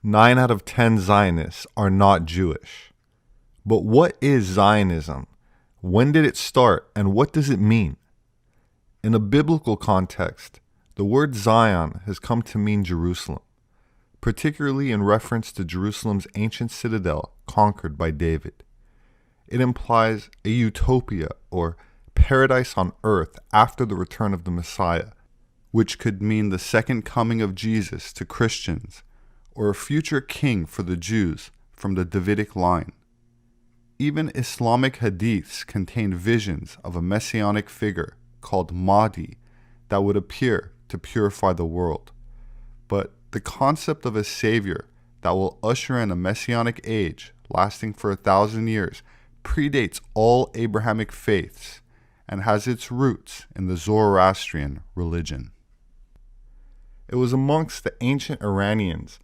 9 out of 10 Zionists are not Jewish. But what is Zionism? When did it start, and what does it mean? In a biblical context, the word Zion has come to mean Jerusalem, particularly in reference to Jerusalem's ancient citadel conquered by David. It implies a utopia or paradise on earth after the return of the Messiah, which could mean the second coming of Jesus to Christians, or a future king for the Jews from the Davidic line. Even Islamic hadiths contain visions of a messianic figure called Mahdi that would appear to purify the world. But the concept of a savior that will usher in a messianic age lasting for 1,000 years predates all Abrahamic faiths and has its roots in the Zoroastrian religion. It was amongst the ancient Iranians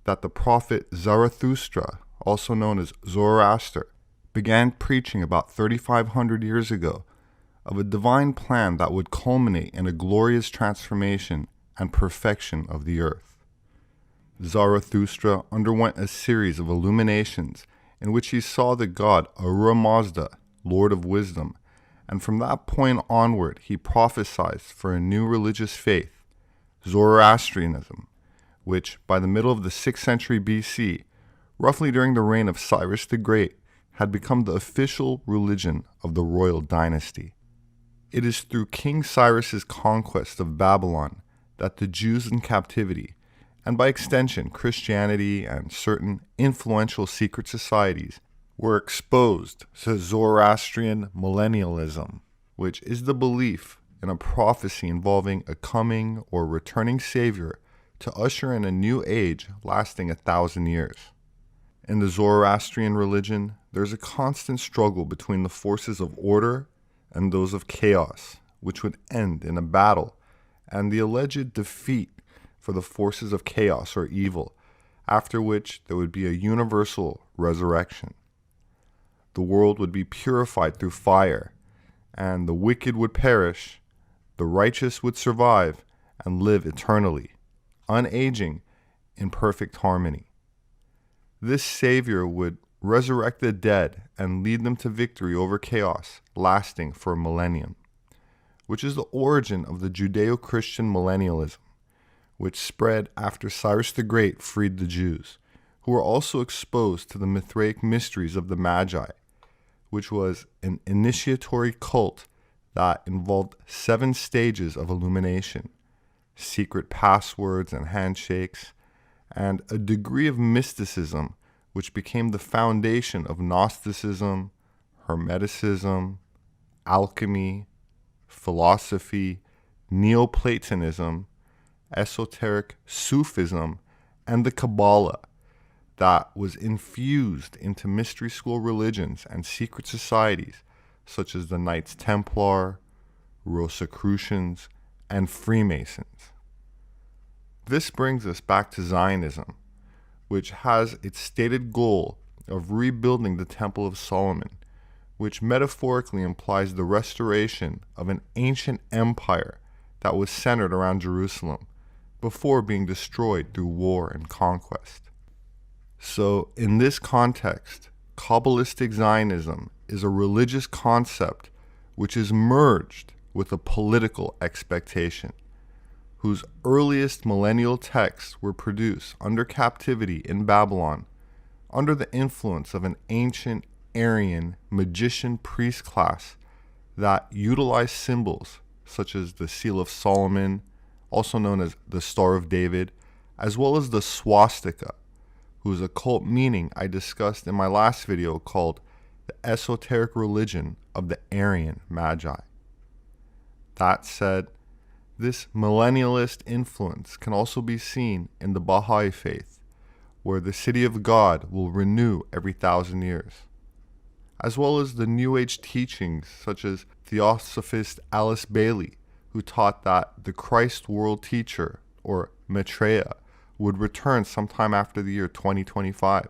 that the prophet Zarathustra, also known as Zoroaster, began preaching about 3,500 years ago of a divine plan that would culminate in a glorious transformation and perfection of the earth. Zarathustra underwent a series of illuminations in which he saw the god Ahura Mazda, Lord of Wisdom, and from that point onward he prophesied for a new religious faith, Zoroastrianism, which by the middle of the 6th century BC, roughly during the reign of Cyrus the Great, had become the official religion of the royal dynasty. It is through King Cyrus's conquest of Babylon that the Jews in captivity, and by extension Christianity and certain influential secret societies, were exposed to Zoroastrian millennialism, which is the belief in a prophecy involving a coming or returning savior to usher in a new age lasting 1,000 years. In the Zoroastrian religion, there's a constant struggle between the forces of order and those of chaos, which would end in a battle and the alleged defeat for the forces of chaos or evil, after which there would be a universal resurrection. The world would be purified through fire, and the wicked would perish, the righteous would survive and live eternally, unaging in perfect harmony. This Savior would resurrect the dead and lead them to victory over chaos, lasting for a millennium, which is the origin of the Judeo-Christian millennialism, which spread after Cyrus the Great freed the Jews, who were also exposed to the Mithraic mysteries of the Magi, which was an initiatory cult that involved 7 stages of illumination, secret passwords and handshakes, and a degree of mysticism which became the foundation of Gnosticism, Hermeticism, alchemy, philosophy, Neoplatonism, esoteric Sufism, and the Kabbalah that was infused into mystery school religions and secret societies such as the Knights Templar, Rosicrucians, and Freemasons. This brings us back to Zionism, which has its stated goal of rebuilding the Temple of Solomon, which metaphorically implies the restoration of an ancient empire that was centered around Jerusalem before being destroyed through war and conquest. So, in this context, Kabbalistic Zionism is a religious concept which is merged with a political expectation, whose earliest millennial texts were produced under captivity in Babylon under the influence of an ancient Aryan magician priest class that utilized symbols such as the Seal of Solomon, also known as the Star of David, as well as the swastika, whose occult meaning I discussed in my last video called The Esoteric Religion of the Aryan Magi. That said, this millennialist influence can also be seen in the Baha'i faith, where the city of God will renew every 1,000 years, as well as the New Age teachings such as Theosophist Alice Bailey, who taught that the Christ World Teacher, or Maitreya, would return sometime after the year 2025.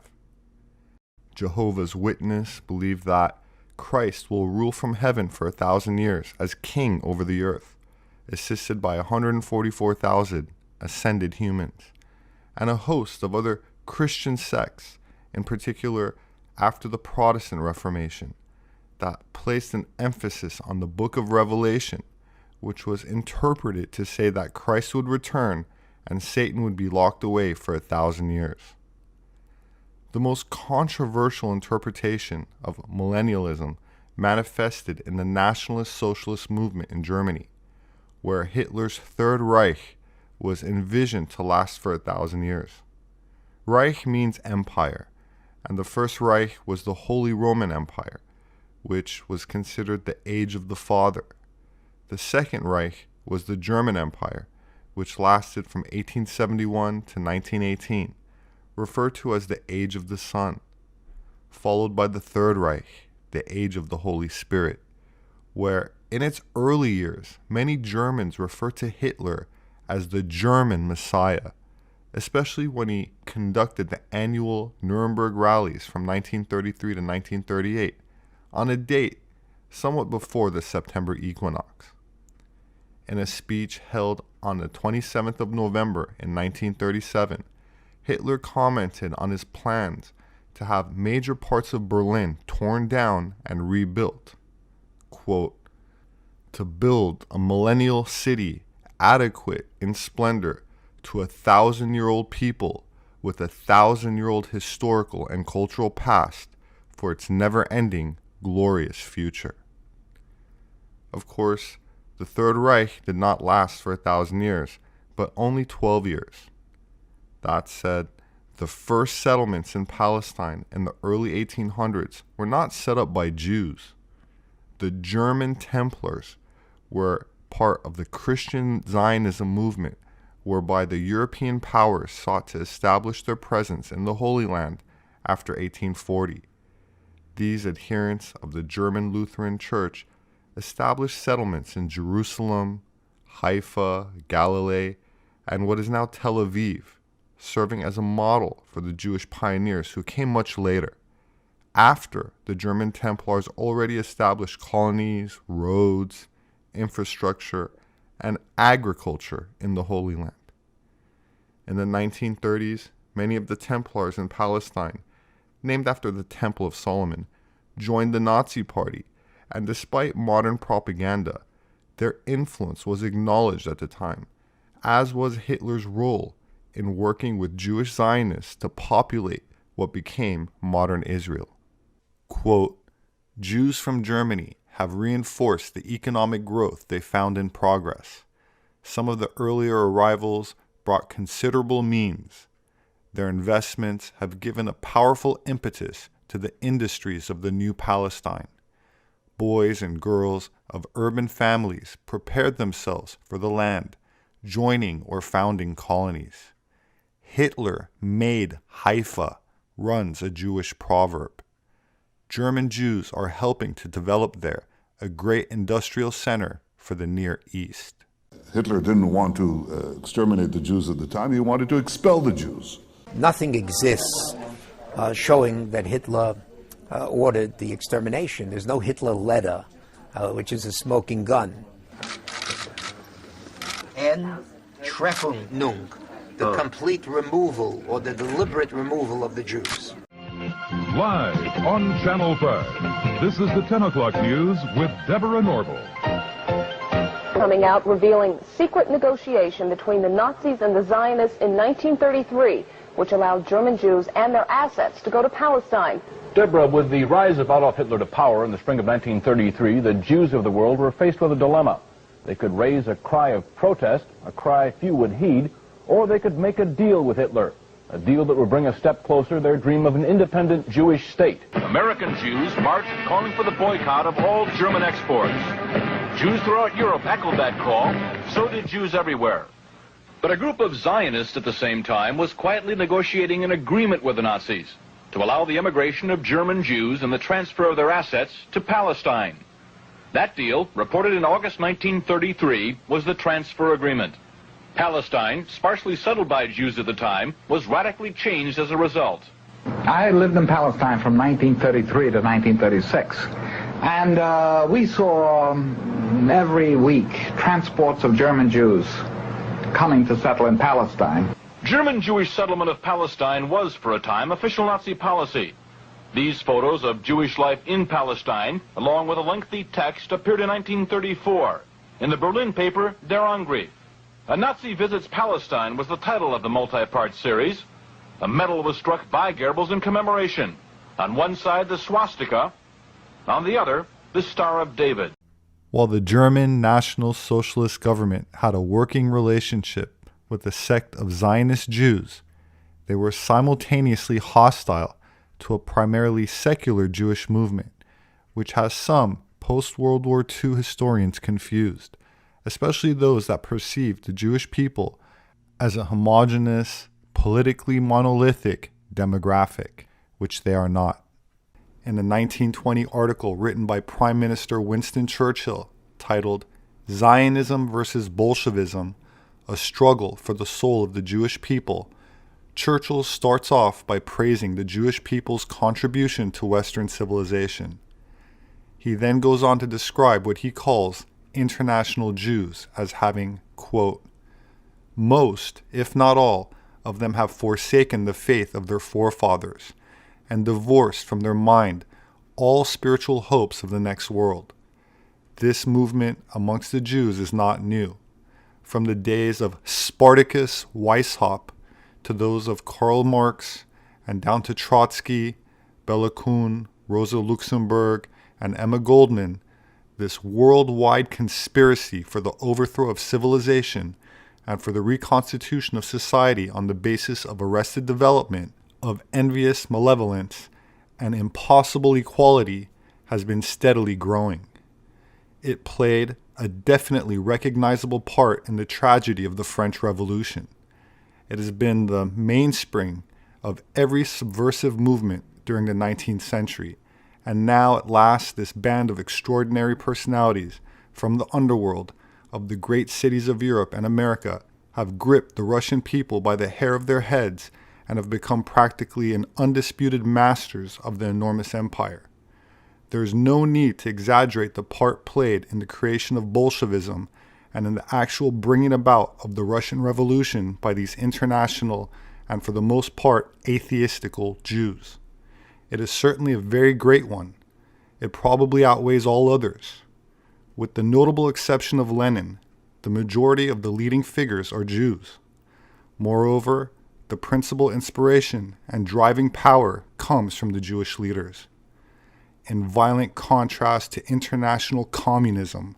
Jehovah's Witness believe that Christ will rule from heaven for 1,000 years as king over the earth, assisted by 144,000 ascended humans, and a host of other Christian sects, in particular after the Protestant Reformation, that placed an emphasis on the book of Revelation, which was interpreted to say that Christ would return and Satan would be locked away for 1,000 years. The most controversial interpretation of millennialism manifested in the Nationalist Socialist movement in Germany, where Hitler's Third Reich was envisioned to last for 1,000 years. Reich means empire, and the First Reich was the Holy Roman Empire, which was considered the age of the Father. The Second Reich was the German Empire, which lasted from 1871 to 1918, referred to as the Age of the Sun, followed by the Third Reich, the Age of the Holy Spirit, where in its early years, many Germans referred to Hitler as the German Messiah, especially when he conducted the annual Nuremberg rallies from 1933 to 1938, on a date somewhat before the September equinox. In a speech held on the 27th of November in 1937, Hitler commented on his plans to have major parts of Berlin torn down and rebuilt. Quote, to build a millennial city adequate in splendor to 1,000-year-old people with 1,000-year-old historical and cultural past for its never-ending glorious future. Of course, the Third Reich did not last for 1,000 years, but only 12 years. That said, the first settlements in Palestine in the early 1800s were not set up by Jews. The German Templars were part of the Christian Zionism movement, whereby the European powers sought to establish their presence in the Holy Land after 1840. These adherents of the German Lutheran Church established settlements in Jerusalem, Haifa, Galilee, and what is now Tel Aviv, serving as a model for the Jewish pioneers who came much later, after the German Templars already established colonies, roads, infrastructure, and agriculture in the Holy Land. In the 1930s, many of the Templars in Palestine, named after the Temple of Solomon, joined the Nazi Party, and despite modern propaganda, their influence was acknowledged at the time, as was Hitler's role in working with Jewish Zionists to populate what became modern Israel. Quote, Jews from Germany have reinforced the economic growth they found in progress. Some of the earlier arrivals brought considerable means. Their investments have given a powerful impetus to the industries of the new Palestine. Boys and girls of urban families prepared themselves for the land, joining or founding colonies. Hitler made Haifa, runs a Jewish proverb. German Jews are helping to develop there a great industrial center for the Near East. Hitler didn't want to exterminate the Jews at the time. He wanted to expel the Jews. Nothing exists showing that Hitler ordered the extermination. There's no Hitler letter, which is a smoking gun. Enttreffung, the complete removal or the deliberate removal of the Jews. Live on Channel 5, this is the 10 o'clock news with Deborah Norville. Coming out revealing secret negotiation between the Nazis and the Zionists in 1933, which allowed German Jews and their assets to go to Palestine. Deborah, with the rise of Adolf Hitler to power in the spring of 1933, the Jews of the world were faced with a dilemma. They could raise a cry of protest, a cry few would heed, or they could make a deal with Hitler, a deal that would bring a step closer their dream of an independent Jewish state. American Jews marched calling for the boycott of all German exports. Jews throughout Europe echoed that call, so did Jews everywhere. But a group of Zionists at the same time was quietly negotiating an agreement with the Nazis to allow the immigration of German Jews and the transfer of their assets to Palestine. That deal, reported in August 1933, was the transfer agreement. Palestine, sparsely settled by Jews at the time, was radically changed as a result. I lived in Palestine from 1933 to 1936, and we saw every week transports of German Jews coming to settle in Palestine. German Jewish settlement of Palestine was, for a time, official Nazi policy. These photos of Jewish life in Palestine, along with a lengthy text, appeared in 1934 in the Berlin paper Der Angriff. A Nazi Visits Palestine was the title of the multi-part series. A medal was struck by Goebbels in commemoration. On one side, the swastika. On the other, the Star of David. While the German National Socialist government had a working relationship with the sect of Zionist Jews, they were simultaneously hostile to a primarily secular Jewish movement, which has some post-World War II historians confused, especially those that perceived the Jewish people as a homogeneous, politically monolithic demographic, which they are not. In a 1920 article written by Prime Minister Winston Churchill titled Zionism versus Bolshevism, A Struggle for the Soul of the Jewish People, Churchill starts off by praising the Jewish people's contribution to Western civilization. He then goes on to describe what he calls international Jews as having, quote, most, if not all, of them have forsaken the faith of their forefathers and divorced from their mind all spiritual hopes of the next world. This movement amongst the Jews is not new. From the days of Spartacus Weishaupt to those of Karl Marx and down to Trotsky, Bela Kun, Rosa Luxemburg, and Emma Goldman, this worldwide conspiracy for the overthrow of civilization and for the reconstitution of society on the basis of arrested development, of envious malevolence, and impossible equality has been steadily growing. It played a definitely recognizable part in the tragedy of the French Revolution. It has been the mainspring of every subversive movement during the 19th century, and now at last this band of extraordinary personalities from the underworld of the great cities of Europe and America have gripped the Russian people by the hair of their heads and have become practically an undisputed masters of the enormous empire. There is no need to exaggerate the part played in the creation of Bolshevism and in the actual bringing about of the Russian Revolution by these international and for the most part atheistical Jews. It is certainly a very great one. It probably outweighs all others. With the notable exception of Lenin, the majority of the leading figures are Jews. Moreover, the principal inspiration and driving power comes from the Jewish leaders. In violent contrast to international communism,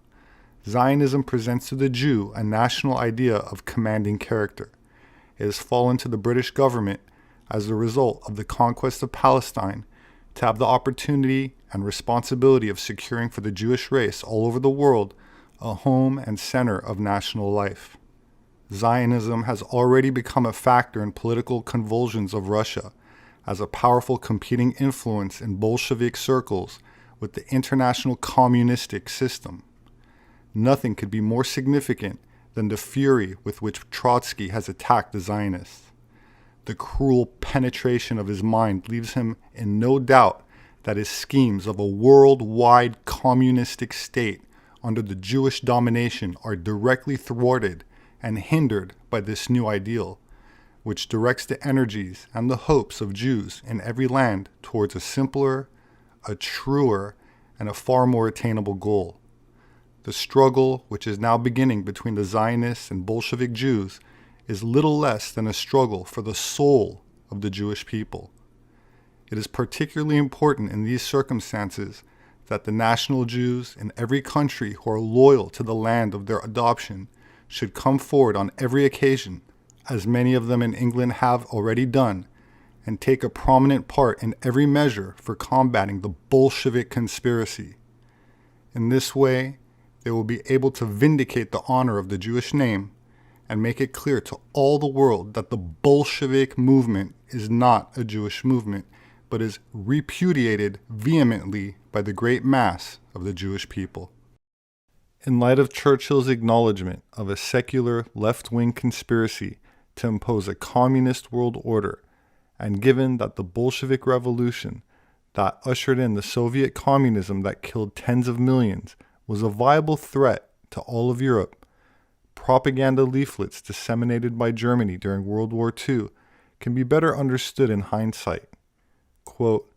Zionism presents to the Jew a national idea of commanding character. It has fallen to the British government as a result of the conquest of Palestine to have the opportunity and responsibility of securing for the Jewish race all over the world a home and center of national life. Zionism has already become a factor in political convulsions of Russia as a powerful competing influence in Bolshevik circles with the international communistic system. Nothing could be more significant than the fury with which Trotsky has attacked the Zionists. The cruel penetration of his mind leaves him in no doubt that his schemes of a worldwide communistic state under the Jewish domination are directly thwarted and hindered by this new ideal, which directs the energies and the hopes of Jews in every land towards a simpler, a truer, and a far more attainable goal. The struggle which is now beginning between the Zionists and Bolshevik Jews is little less than a struggle for the soul of the Jewish people. It is particularly important in these circumstances that the national Jews in every country who are loyal to the land of their adoption should come forward on every occasion, as many of them in England have already done, and take a prominent part in every measure for combating the Bolshevik conspiracy. In this way, they will be able to vindicate the honor of the Jewish name and make it clear to all the world that the Bolshevik movement is not a Jewish movement, but is repudiated vehemently by the great mass of the Jewish people. In light of Churchill's acknowledgement of a secular left-wing conspiracy to impose a communist world order, and given that the Bolshevik Revolution that ushered in the Soviet communism that killed tens of millions was a viable threat to all of Europe, propaganda leaflets disseminated by Germany during World War II can be better understood in hindsight. Quote,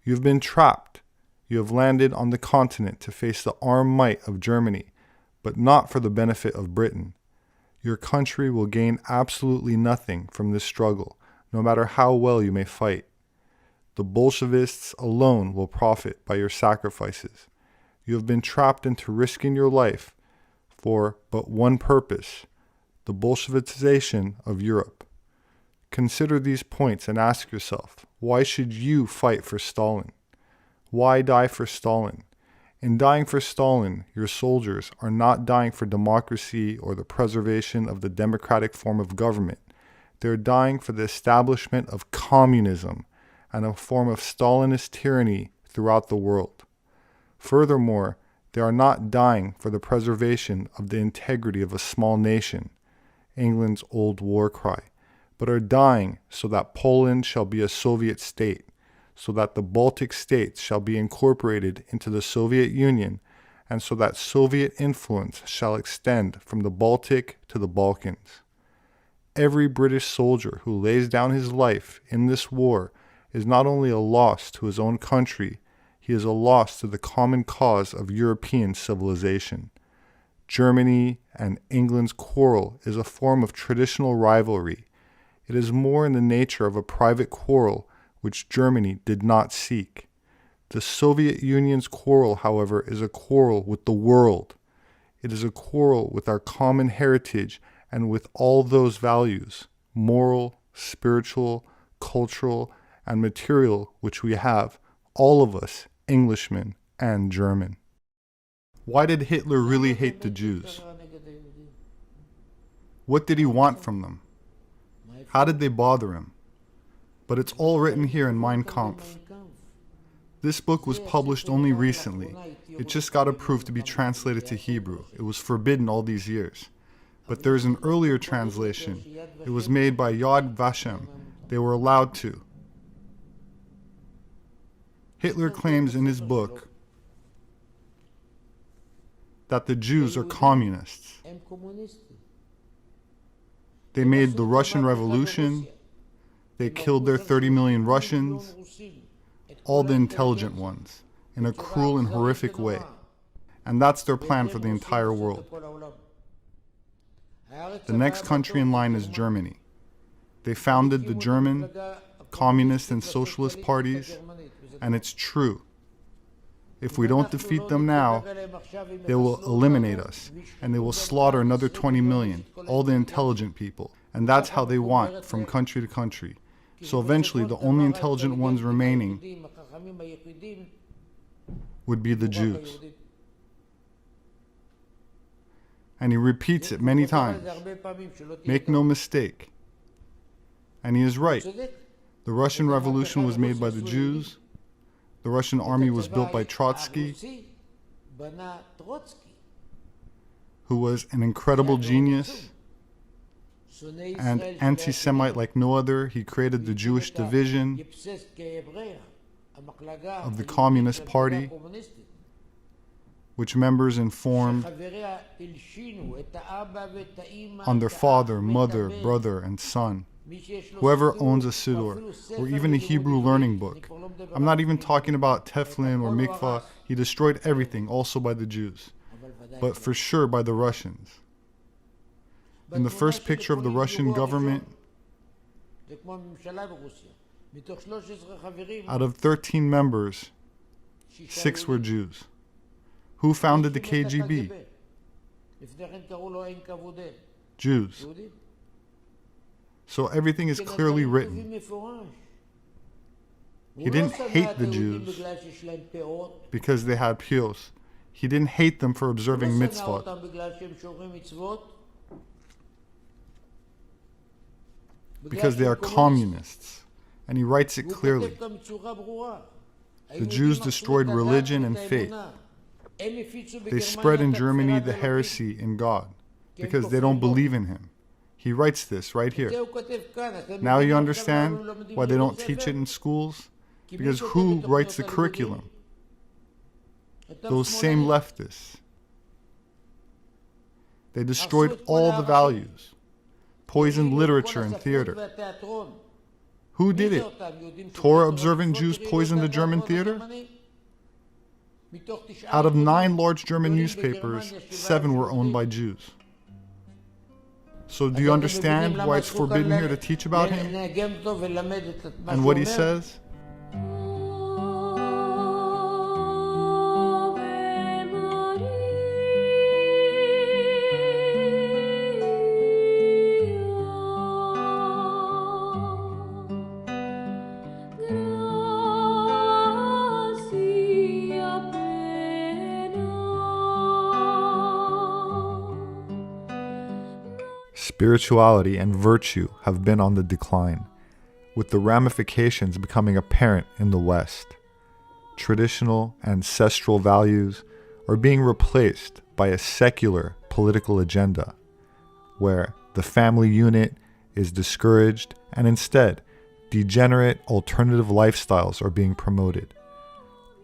"You have been trapped. You have landed on the continent to face the armed might of Germany, but not for the benefit of Britain. Your country will gain absolutely nothing from this struggle, no matter how well you may fight. The Bolshevists alone will profit by your sacrifices. You have been trapped into risking your life for but one purpose, the Bolshevicization of Europe. Consider these points and ask yourself, why should you fight for Stalin? Why die for Stalin? In dying for Stalin, your soldiers are not dying for democracy or the preservation of the democratic form of government. They are dying for the establishment of communism and a form of Stalinist tyranny throughout the world. Furthermore, they are not dying for the preservation of the integrity of a small nation, England's old war cry, but are dying so that Poland shall be a Soviet state, so that the Baltic states shall be incorporated into the Soviet Union, and so that Soviet influence shall extend from the Baltic to the Balkans. Every British soldier who lays down his life in this war is not only a loss to his own country, he is a loss to the common cause of European civilization. Germany and England's quarrel is a form of traditional rivalry. It is more in the nature of a private quarrel which Germany did not seek. The Soviet Union's quarrel, however, is a quarrel with the world. It is a quarrel with our common heritage and with all those values, moral, spiritual, cultural, and material, which we have, all of us, Englishmen and German. Why did Hitler really hate the Jews? What did he want from them? How did they bother him? But it's all written here in Mein Kampf. This book was published only recently. It just got approved to be translated to Hebrew. It was forbidden all these years. But there is an earlier translation. It was made by Yad Vashem. They were allowed to. Hitler claims in his book that the Jews are communists. They made the Russian Revolution. They killed their 30 million Russians, all the intelligent ones, in a cruel and horrific way. And that's their plan for the entire world. The next country in line is Germany. They founded the German communist and socialist parties, and it's true. If we don't defeat them now, they will eliminate us, and they will slaughter another 20 million, all the intelligent people. And that's how they want, from country to country. So eventually, the only intelligent ones remaining would be the Jews. And he repeats it many times. Make no mistake. And he is right. The Russian Revolution was made by the Jews. The Russian army was built by Trotsky, who was an incredible genius and anti-Semite like no other. He created the Jewish division of the Communist Party, which members informed on their father, mother, brother, and son. Whoever owns a siddur, or even a Hebrew learning book. I'm not even talking about Teflin or Mikvah. He destroyed everything, also by the Jews, but for sure by the Russians. In the first picture of the Russian government, out of 13 members, 6 were Jews. Who founded the KGB? Jews. So everything is clearly written. He didn't hate the Jews because they had pios. He didn't hate them for observing mitzvot. Because they are communists. And he writes it clearly. The Jews destroyed religion and faith. They spread in Germany the heresy in God because they don't believe in him. He writes this right here. Now you understand why they don't teach it in schools? Because who writes the curriculum? Those same leftists. They destroyed all the values, poisoned literature and theater. Who did it? Torah-observant Jews poisoned the German theater? Out of 9 large German newspapers, 7 were owned by Jews. So do you understand why it's forbidden here to teach about him? And what he says? Spirituality and virtue have been on the decline, with the ramifications becoming apparent in the West. Traditional ancestral values are being replaced by a secular political agenda, where the family unit is discouraged and instead degenerate alternative lifestyles are being promoted.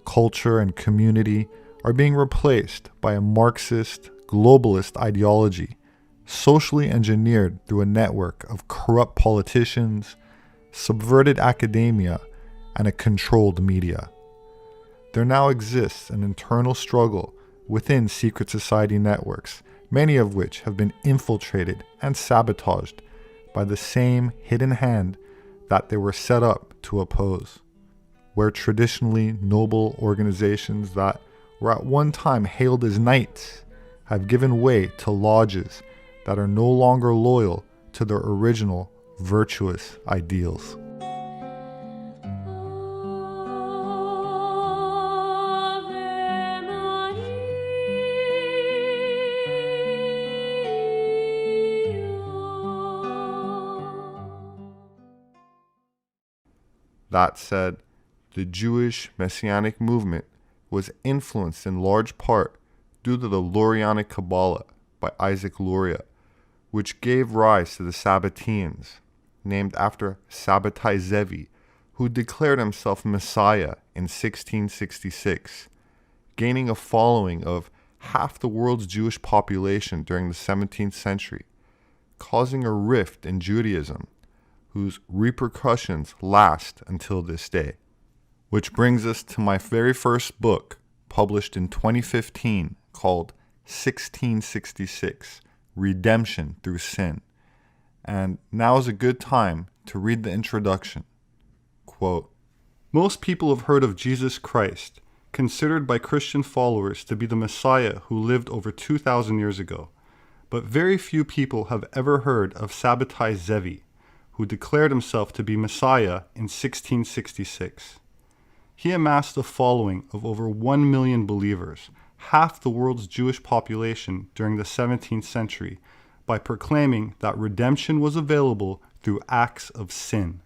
Culture and community are being replaced by a Marxist, globalist ideology, socially engineered through a network of corrupt politicians, subverted academia, and a controlled media. There now exists an internal struggle within secret society networks, many of which have been infiltrated and sabotaged by the same hidden hand that they were set up to oppose, where traditionally noble organizations that were at one time hailed as knights have given way to lodges that are no longer loyal to their original virtuous ideals. That said, the Jewish Messianic movement was influenced in large part due to the Lurianic Kabbalah by Isaac Luria, which gave rise to the Sabbateans, named after Sabbatai Zevi, who declared himself Messiah in 1666, gaining a following of half the world's Jewish population during the 17th century, causing a rift in Judaism, whose repercussions last until this day. Which brings us to my very first book, published in 2015, called 1666, Redemption Through Sin. And now is a good time to read the introduction. Quote, "Most people have heard of Jesus Christ, considered by Christian followers to be the Messiah who lived over 2,000 years ago. But very few people have ever heard of Sabbatai Zevi, who declared himself to be Messiah in 1666. He amassed a following of over 1 million believers, half the world's Jewish population during the 17th century, by proclaiming that redemption was available through acts of sin.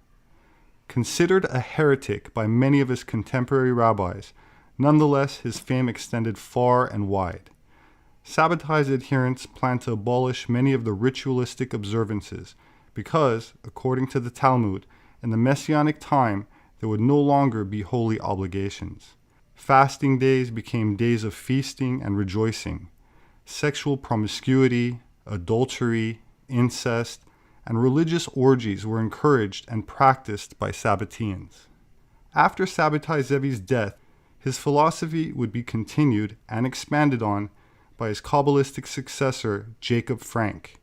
Considered a heretic by many of his contemporary rabbis, nonetheless his fame extended far and wide. Sabbatai's adherents planned to abolish many of the ritualistic observances because, according to the Talmud, in the Messianic time there would no longer be holy obligations. Fasting days became days of feasting and rejoicing. Sexual promiscuity, adultery, incest, and religious orgies were encouraged and practiced by Sabbateans. After Sabbatai Zevi's death, his philosophy would be continued and expanded on by his Kabbalistic successor, Jacob Frank.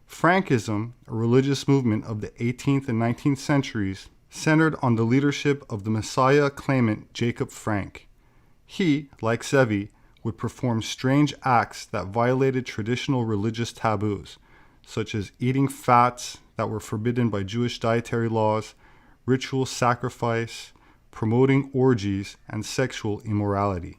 Frankism, a religious movement of the 18th and 19th centuries, centered on the leadership of the Messiah claimant Jacob Frank. He, like Zevi, would perform strange acts that violated traditional religious taboos, such as eating fats that were forbidden by Jewish dietary laws, ritual sacrifice, promoting orgies, and sexual immorality.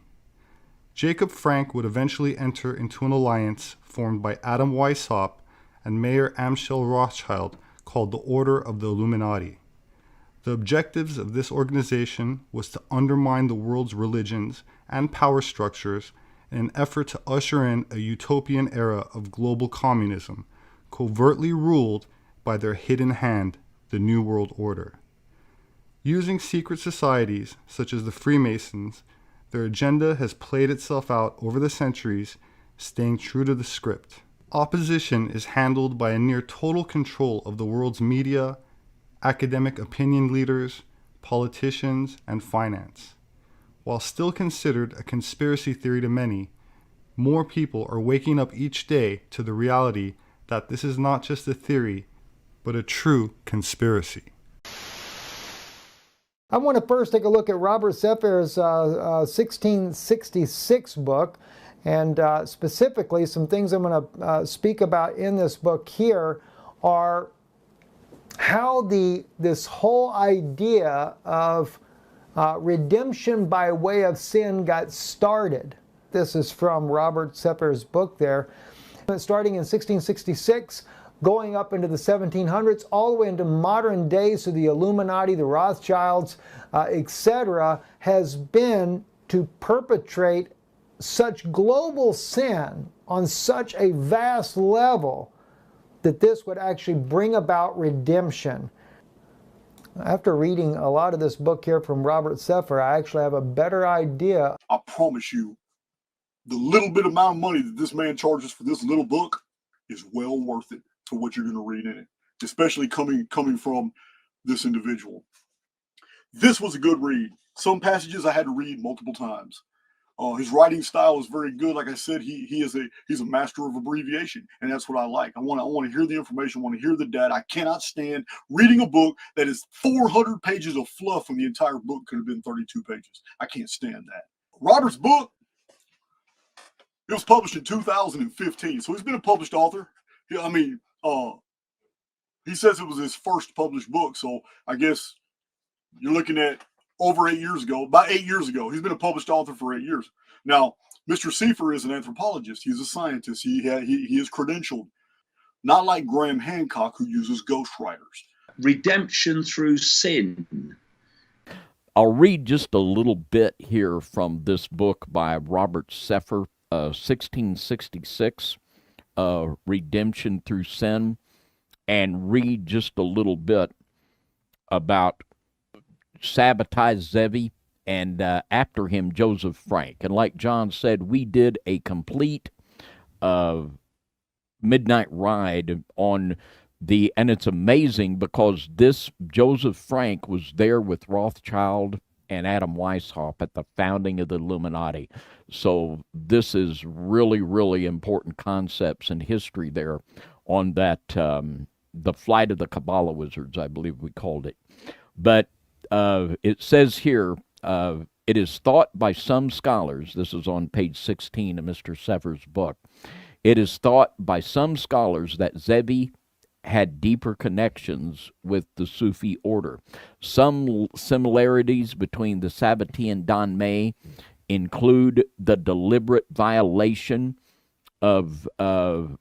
Jacob Frank would eventually enter into an alliance formed by Adam Weishaupt and Mayer Amschel Rothschild called the Order of the Illuminati. The objectives of this organization was to undermine the world's religions and power structures in an effort to usher in a utopian era of global communism, covertly ruled by their hidden hand, the New World Order. Using secret societies, such as the Freemasons, their agenda has played itself out over the centuries, staying true to the script. Opposition is handled by a near total control of the world's media, academic opinion leaders, politicians, and finance. While still considered a conspiracy theory to many, more people are waking up each day to the reality that this is not just a theory, but a true conspiracy. I want to first take a look at Robert Sefer's 1666 book, and specifically some things I'm going to speak about in this book here are how this whole idea of redemption by way of sin got started. This is from Robert Sefer's book there. Starting in 1666, going up into the 1700s, all the way into modern days, so the Illuminati, the Rothschilds, etc., has been to perpetrate such global sin on such a vast level that this would actually bring about redemption. After reading a lot of this book here from Robert Sefer, I actually have a better idea. I promise you, the little bit amount of money that this man charges for this little book is well worth it for what you're going to read in it, especially coming from this individual. This was a good read. Some passages I had to read multiple times. His writing style is very good. Like I said, he's a master of abbreviation, and that's what I like. I want to hear the information. I want to hear the data. I cannot stand reading a book that is 400 pages of fluff when the entire book could have been 32 pages. I can't stand that. Robert's book, it was published in 2015, so he's been a published author. He says it was his first published book, so I guess you're looking at over 8 years ago, about 8 years ago. He's been a published author for 8 years. Now, Mr. Sefer is an anthropologist. He's a scientist. He is credentialed, not like Graham Hancock, who uses ghostwriters. Redemption through sin. I'll read just a little bit here from this book by Robert Sefer, 1666, Redemption Through Sin, and read just a little bit about Sabbatai Zevi and after him Joseph Frank. And like John said, we did a complete midnight ride on and it's amazing because this Joseph Frank was there with Rothschild and Adam Weishaupt at the founding of the Illuminati. So this is really, really important concepts in history there on that, the flight of the Kabbalah wizards, I believe we called it. But it says here, it is thought by some scholars, this is on page 16 of Mr. Sefer's book, it is thought by some scholars that Zevi had deeper connections with the Sufi order. Some similarities between the Sabbatai and Don May include the deliberate violation of the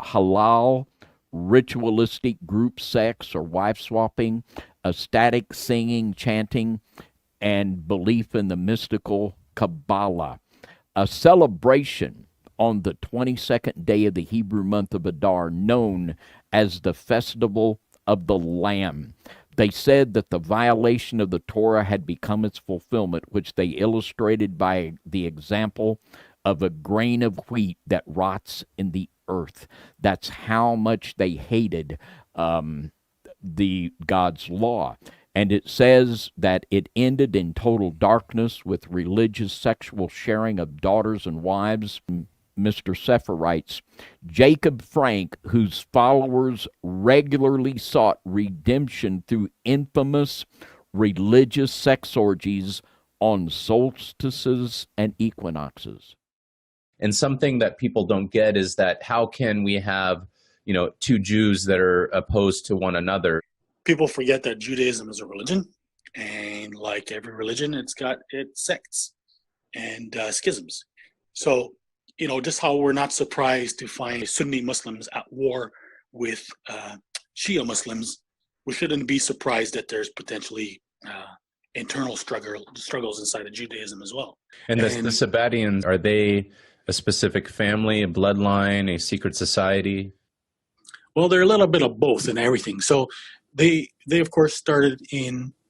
halal ritualistic group sex or wife swapping, ecstatic singing, chanting, and belief in the mystical Kabbalah. A celebration on the 22nd day of the Hebrew month of Adar, known as the Festival of the Lamb. They said that the violation of the Torah had become its fulfillment, which they illustrated by the example of a grain of wheat that rots in the earth. That's how much they hated the God's law. And it says that it ended in total darkness with religious sexual sharing of daughters and wives. Mr. Sefer writes, Jacob Frank, whose followers regularly sought redemption through infamous religious sex orgies on solstices and equinoxes. And something that people don't get is that how can we have, two Jews that are opposed to one another? People forget that Judaism is a religion, and like every religion, it's got its sects and schisms. So, just how we're not surprised to find Sunni Muslims at war with Shia Muslims, we shouldn't be surprised that there's potentially internal struggles inside of Judaism as well. And the Sabbatians, are they a specific family, a bloodline, a secret society? Well, they're a little bit of both and everything. So they of course started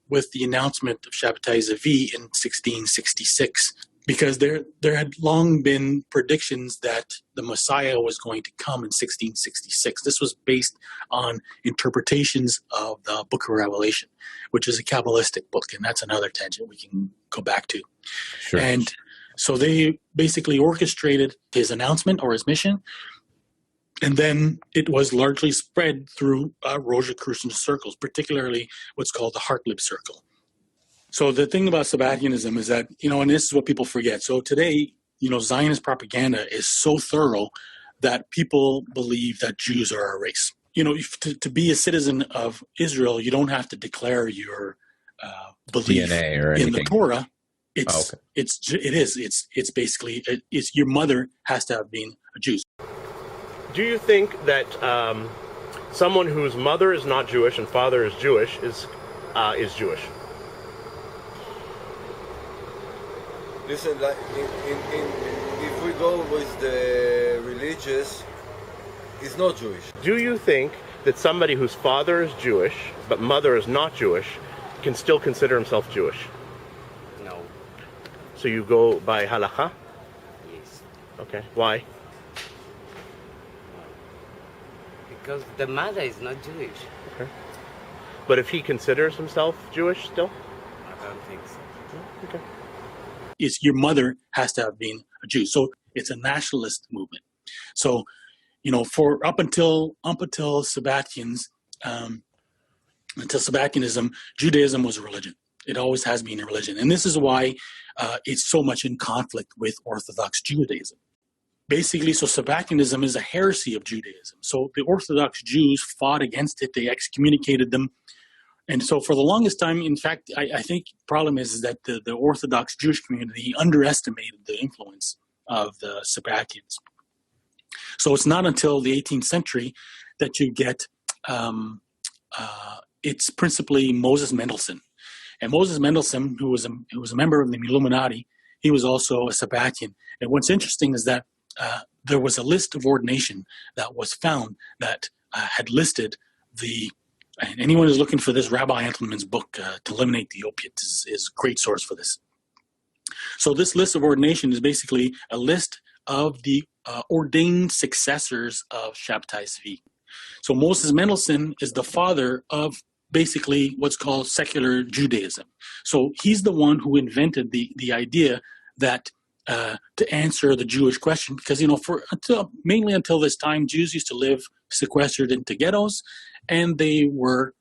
with the announcement of Shabbatai Zevi in 1666. because there had long been predictions that the Messiah was going to come in 1666. This was based on interpretations of the Book of Revelation, which is a Kabbalistic book, and that's another tangent we can go back to. Sure. And so they basically orchestrated his announcement or his mission, and then it was largely spread through Rosicrucian circles, particularly what's called the Hartlib Circle. So the thing about Sabbatianism is that, and this is what people forget. So today, Zionist propaganda is so thorough that people believe that Jews are a race. To be a citizen of Israel, you don't have to declare your belief DNA or anything in the Torah. Okay. It's basically your mother has to have been a Jew. Do you think that someone whose mother is not Jewish and father is Jewish is Jewish? Listen, like if we go with the religious, it's not Jewish. Do you think that somebody whose father is Jewish but mother is not Jewish can still consider himself Jewish? No. So you go by halakha? Yes. Okay. Why? Because the mother is not Jewish. Okay. But if he considers himself Jewish still? I don't think so. Okay. Your mother has to have been a Jew. So it's a nationalist movement. So, for up until Sabbatians, until Sabbatianism, Judaism was a religion. It always has been a religion. And this is why it's so much in conflict with Orthodox Judaism. Basically, so Sabbatianism is a heresy of Judaism. So the Orthodox Jews fought against it. They excommunicated them. And so for the longest time, in fact, I think the problem is that the Orthodox Jewish community underestimated the influence of the Sabbatians. So it's not until the 18th century that you get, it's principally Moses Mendelssohn. And Moses Mendelssohn, who was a member of the Illuminati, he was also a Sabbatian. And what's interesting is that there was a list of ordination that was found that had listed and anyone who's looking for this, Rabbi Entelman's book, To Eliminate the Opiates, is a great source for this. So this list of ordination is basically a list of the ordained successors of Shabtai Tzvi. So Moses Mendelssohn is the father of basically what's called secular Judaism. So he's the one who invented the idea that to answer the Jewish question, because mainly until this time, Jews used to live sequestered into ghettos, and they were,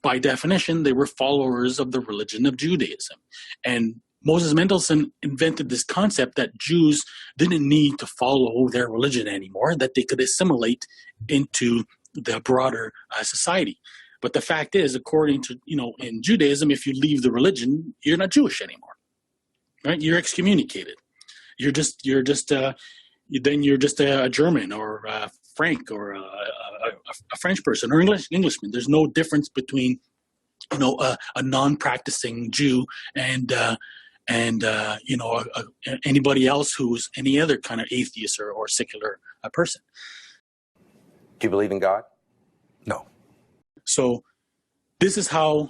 by definition, they were followers of the religion of Judaism. And Moses Mendelssohn invented this concept that Jews didn't need to follow their religion anymore, that they could assimilate into the broader society. But the fact is, according to, in Judaism, if you leave the religion, you're not Jewish anymore, right? You're excommunicated. You're just a German or a Frank or a French person or Englishman. There's no difference between, a non-practicing Jew and anybody else who's any other kind of atheist or secular person. Do you believe in God? No. So this is how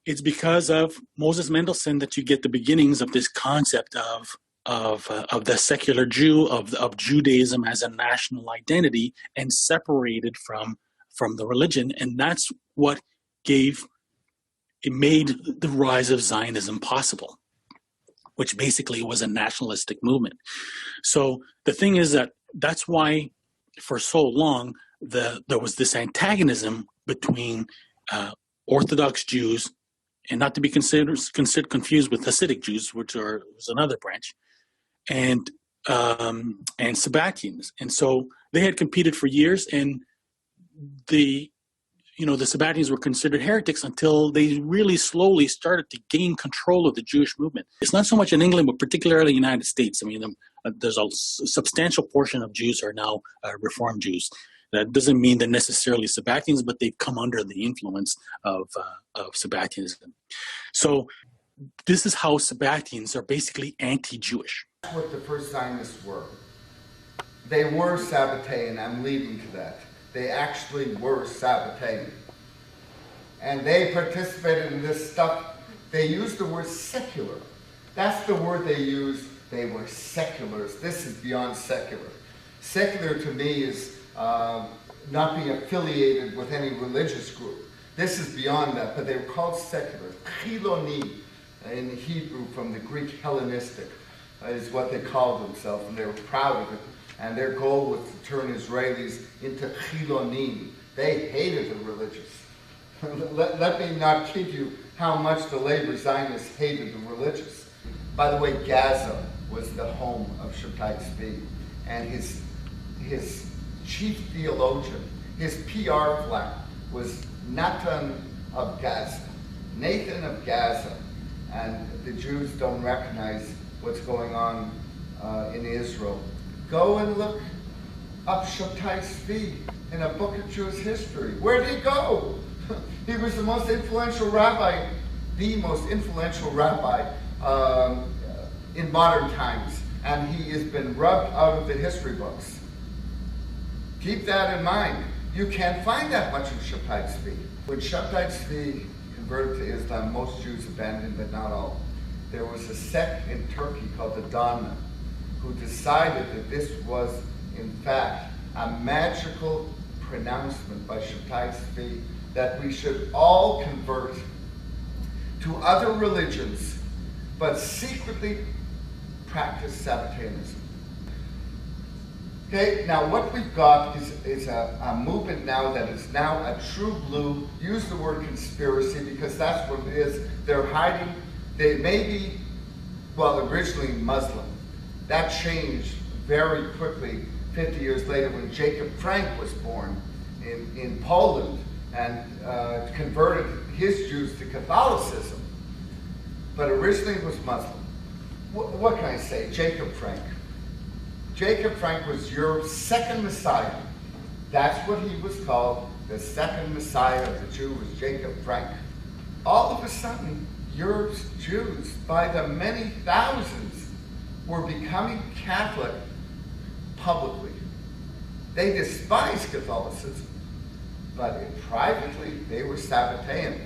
it's because of Moses Mendelssohn that you get the beginnings of this concept of the secular Jew, of Judaism as a national identity and separated from the religion. And that's what made the rise of Zionism possible, which basically was a nationalistic movement. So the thing is that's why for so long there was this antagonism between Orthodox Jews, and not to be considered confused with Hasidic Jews, which was another branch, and Sabbatians. And so they had competed for years, and the Sabbatians were considered heretics until they really slowly started to gain control of the Jewish movement. It's not so much in England, but particularly in the United States. I mean, there's a substantial portion of Jews are now Reformed Jews. That doesn't mean they're necessarily Sabbatians, but they've come under the influence of Sabbatianism. So this is how Sabbatians are basically anti-Jewish. That's what the first Zionists were. They were Sabbatean. I'm leading to that. They actually were Sabbatean. And they participated in this stuff. They used the word secular. That's the word they use. They were seculars. This is beyond secular. Secular to me is not being affiliated with any religious group. This is beyond that, but they were called secular. Chiloni in Hebrew from the Greek Hellenistic is what they called themselves, and they were proud of it. And their goal was to turn Israelis into Chilonim. They hated the religious. Let me not kid you how much the labor Zionists hated the religious. By the way, Gaza was the home of Shabtai Tzvi, and his chief theologian, his PR flag was Nathan of Gaza, Nathan of Gaza, and the Jews don't recognize what's going on in Israel. Go and look up Shabtai Tzvi in a book of Jewish history. Where did he go? He was the most influential rabbi, in modern times, and he has been rubbed out of the history books. Keep that in mind. You can't find that much of Shabtai Tzvi. When Shabtai Tzvi converted to Islam, most Jews abandoned, but not all. There was a sect in Turkey called the Dana, who decided that this was, in fact, a magical pronouncement by Shabtai Tzvi that we should all convert to other religions, but secretly practice Sabbateanism. Okay, now what we've got is a movement now that is now a true blue, use the word conspiracy because that's what it is. They're hiding, they may be, well, originally Muslim. That changed very quickly 50 years later when Jacob Frank was born in Poland and converted his Jews to Catholicism. But originally it was Muslim. What can I say? Jacob Frank. Jacob Frank was Europe's second Messiah. That's what he was called. The second Messiah of the Jew was Jacob Frank. All of a sudden, Europe's Jews, by the many thousands, were becoming Catholic publicly. They despised Catholicism, but privately they were Sabbatean.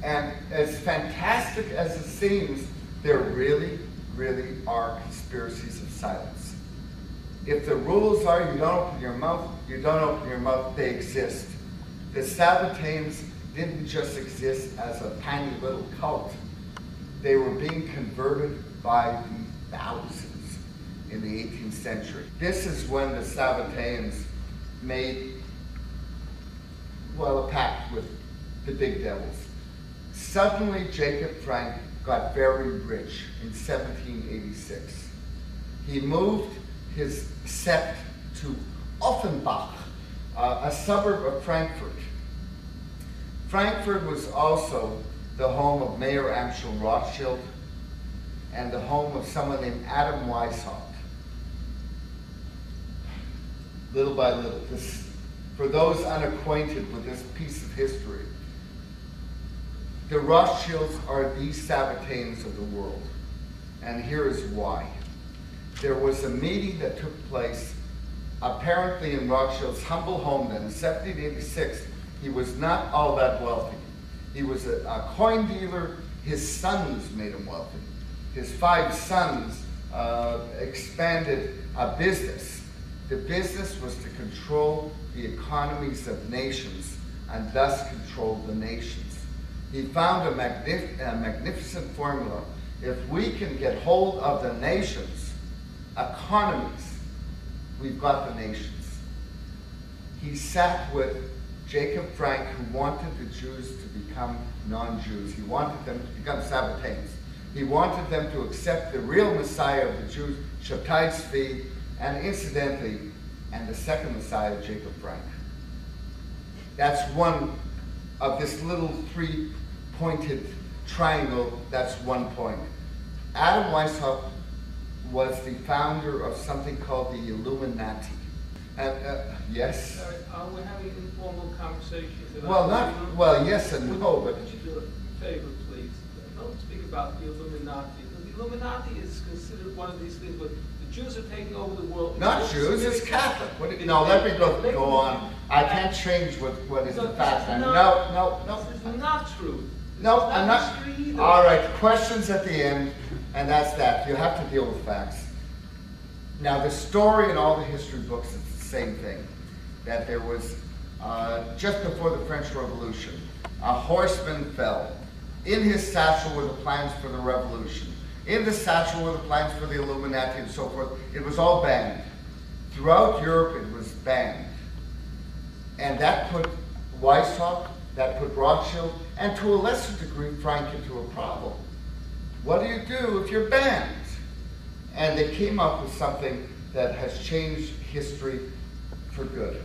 And as fantastic as it seems, there really, really are conspiracies of silence. If the rules are you don't open your mouth, you don't open your mouth, they exist. The Sabbateans didn't just exist as a tiny little cult. They were being converted by the thousands in the 18th century. This is when the Sabbateans made, well, a pact with the big devils. Suddenly, Jacob Frank got very rich in 1786. He moved his sect to Offenbach, a suburb of Frankfurt. Frankfurt was also the home of Mayor Amschel Rothschild and the home of someone named Adam Weishaupt. Little by little, for those unacquainted with this piece of history, the Rothschilds are the Sabbateans of the world. And here is why. There was a meeting that took place apparently in Rothschild's humble home then in 1786. He was not all that wealthy. He was a coin dealer. His sons made him wealthy. His 5 sons expanded a business. The business was to control the economies of nations and thus control the nations. He found a magnificent formula. If we can get hold of the nations, economies, we've got the nations. He sat with Jacob Frank, who wanted the Jews to become non-Jews. He wanted them to become Sabbateans. He wanted them to accept the real Messiah of the Jews, Shabtai Tzvi, and incidentally, and the second Messiah, Jacob Frank. That's one of this little 3-pointed triangle, that's one point. Adam Weishaupt was the founder of something called the Illuminati. And yes? Sorry, we're having an informal conversation. Well, yes and no, but... Could you do a favor, please? Don't speak about the Illuminati. Because the Illuminati is considered one of these things, but the Jews are taking over the world. Not Jews, it's Catholic. No, let me go on. I can't change what is the fact. No. This is not true. No, I'm not. All right, questions at the end, and that's that. You have to deal with facts. Now, the story in all the history books is the same thing, that there was, just before the French Revolution, a horseman fell. In his satchel were the plans for the revolution. In the satchel were the plans for the Illuminati and so forth. It was all banned. Throughout Europe, it was banned. And that put Weishaupt, that put Rothschild, and to a lesser degree, Frank, into a problem. What do you do if you're banned? And they came up with something that has changed history for good.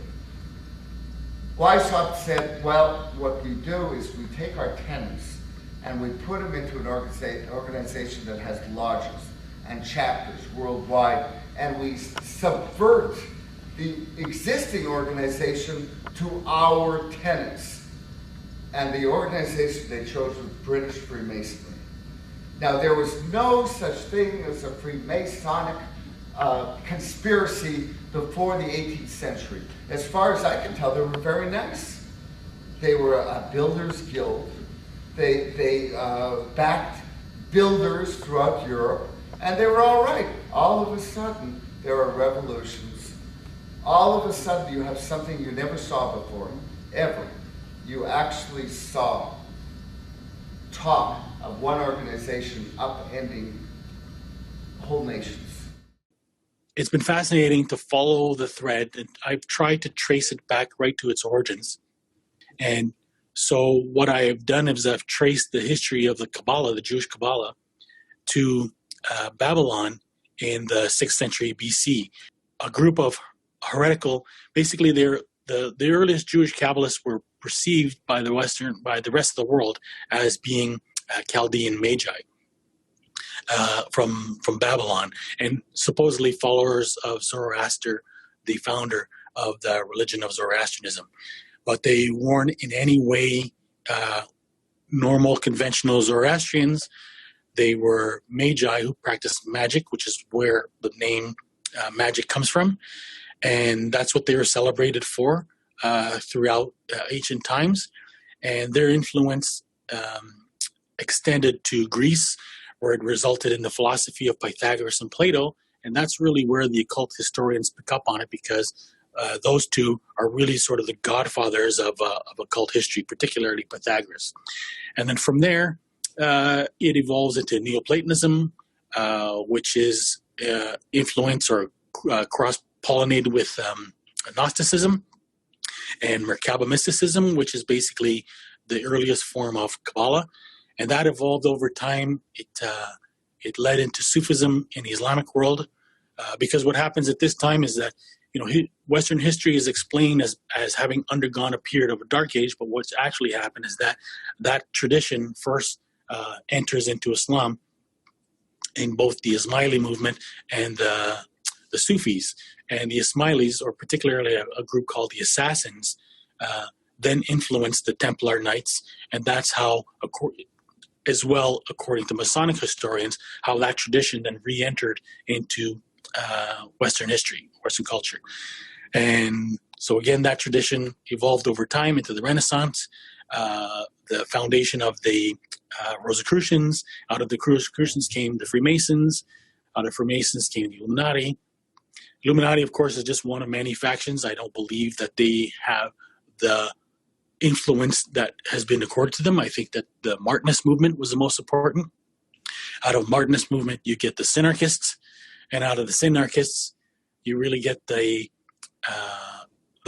Weishaupt said, well, what we do is we take our tenants and we put them into an organization that has lodges and chapters worldwide, and we subvert the existing organization to our tenants. And the organization they chose was British Freemasonry. Now, there was no such thing as a Freemasonic conspiracy before the 18th century. As far as I can tell, they were very nice. They were a builders' guild. They backed builders throughout Europe, and they were all right. All of a sudden, there are revolutions. All of a sudden, you have something you never saw before, ever. You actually saw talk of one organization upending whole nations. It's been fascinating to follow the thread, and I've tried to trace it back right to its origins. And so what I have done is I've traced the history of the Kabbalah, the Jewish Kabbalah, to Babylon in the 6th century BC. A group of heretical, basically the earliest Jewish Kabbalists were perceived by the rest of the world as being Chaldean Magi from Babylon, and supposedly followers of Zoroaster, the founder of the religion of Zoroastrianism. But they weren't in any way normal, conventional Zoroastrians. They were Magi who practiced magic, which is where the name magic comes from. And that's what they were celebrated for throughout ancient times. And their influence extended to Greece, where it resulted in the philosophy of Pythagoras and Plato. And that's really where the occult historians pick up on it, because those two are really sort of the godfathers of occult history, particularly Pythagoras. And then from there, it evolves into Neoplatonism, which is influenced or cross-pollinated with Gnosticism, and Merkaba mysticism, which is basically the earliest form of Kabbalah. And that evolved over time. It led into Sufism in the Islamic world, because what happens at this time is that, Western history is explained as having undergone a period of a dark age, but what's actually happened is that tradition first enters into Islam in both the Ismaili movement and the Sufis. And the Ismailis, or particularly a group called the Assassins, then influenced the Templar Knights, and that's how, as well, according to Masonic historians, how that tradition then re-entered into Western history, Western culture. And so again, that tradition evolved over time into the Renaissance, the foundation of the Rosicrucians. Out of the Rosicrucians came the Freemasons. Out of Freemasons came the Illuminati. Illuminati, of course, is just one of many factions. I don't believe that they have the influence that has been accorded to them. I think that the Martinist movement was the most important. Out of Martinist movement, you get the Synarchists, and out of the Synarchists, you really get the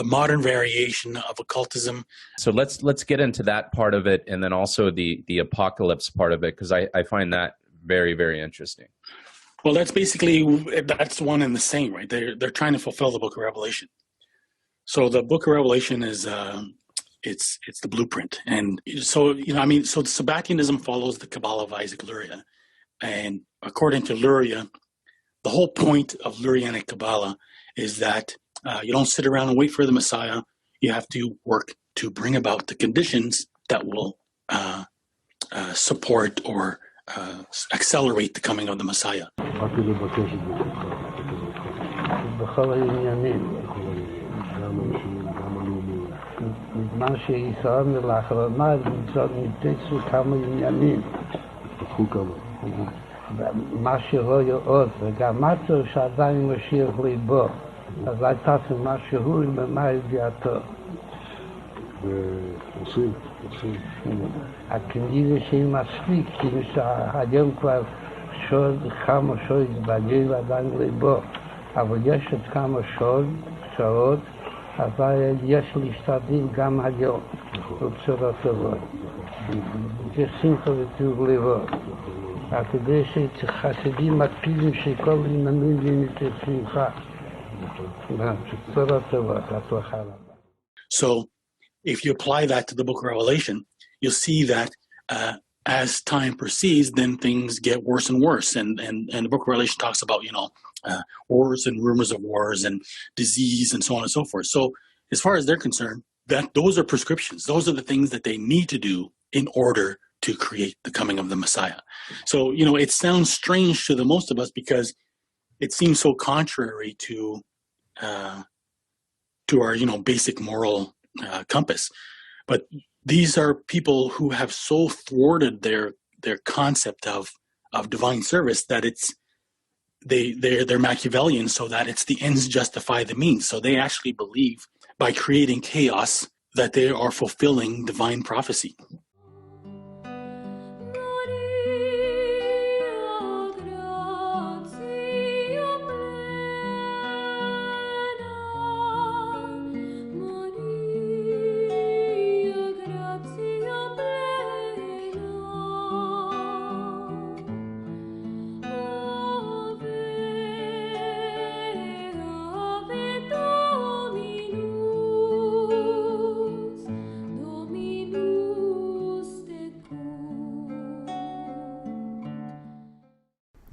modern variation of occultism. So let's get into that part of it, and then also the apocalypse part of it, because I find that very, very interesting. Well, that's one and the same, right? They're trying to fulfill the Book of Revelation. So the Book of Revelation is it's the blueprint, and so so Sabbatianism follows the Kabbalah of Isaac Luria, and according to Luria, the whole point of Lurianic Kabbalah is that you don't sit around and wait for the Messiah. You have to work to bring about the conditions that will support or accelerate the coming of the Messiah. מה שישראל לאחרונה זאת ניתצו כמה עניינים. מה שרואה עוד, וגם מצו שעדיין משיח ליבו, אז הייתה משהו עם מה ידיעתו. עושים. הכנראה שהיא מספיק, כי היום כבר כמה שעות בגיר עדיין ליבו, אבל יש עוד כמה שעות, אבל יש להשתדל גם היום, בצורה טובה. יש שמחה וטוב לבו. כדי שחסידים מקפידים שכל עניינים יהיו שמחה. בצורה טובה, הצלחה רבה. So, if you apply that to the book of Revelation, you'll see that as time proceeds, then things get worse and worse. And the book of Revelation talks about, wars and rumors of wars and disease and so on and so forth. So as far as they're concerned, that those are prescriptions. Those are the things that they need to do in order to create the coming of the Messiah. So, it sounds strange to the most of us because it seems so contrary to our, basic moral compass. But these are people who have so thwarted their concept of divine service that they're Machiavellian, so that it's the ends justify the means. So they actually believe by creating chaos that they are fulfilling divine prophecy.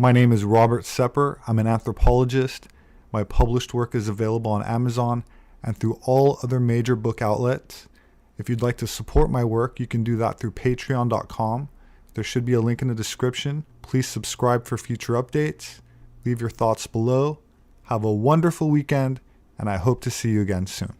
My name is Robert Sepper. I'm an anthropologist. My published work is available on Amazon and through all other major book outlets. If you'd like to support my work, you can do that through patreon.com. There should be a link in the description. Please subscribe for future updates. Leave your thoughts below. Have a wonderful weekend, and I hope to see you again soon.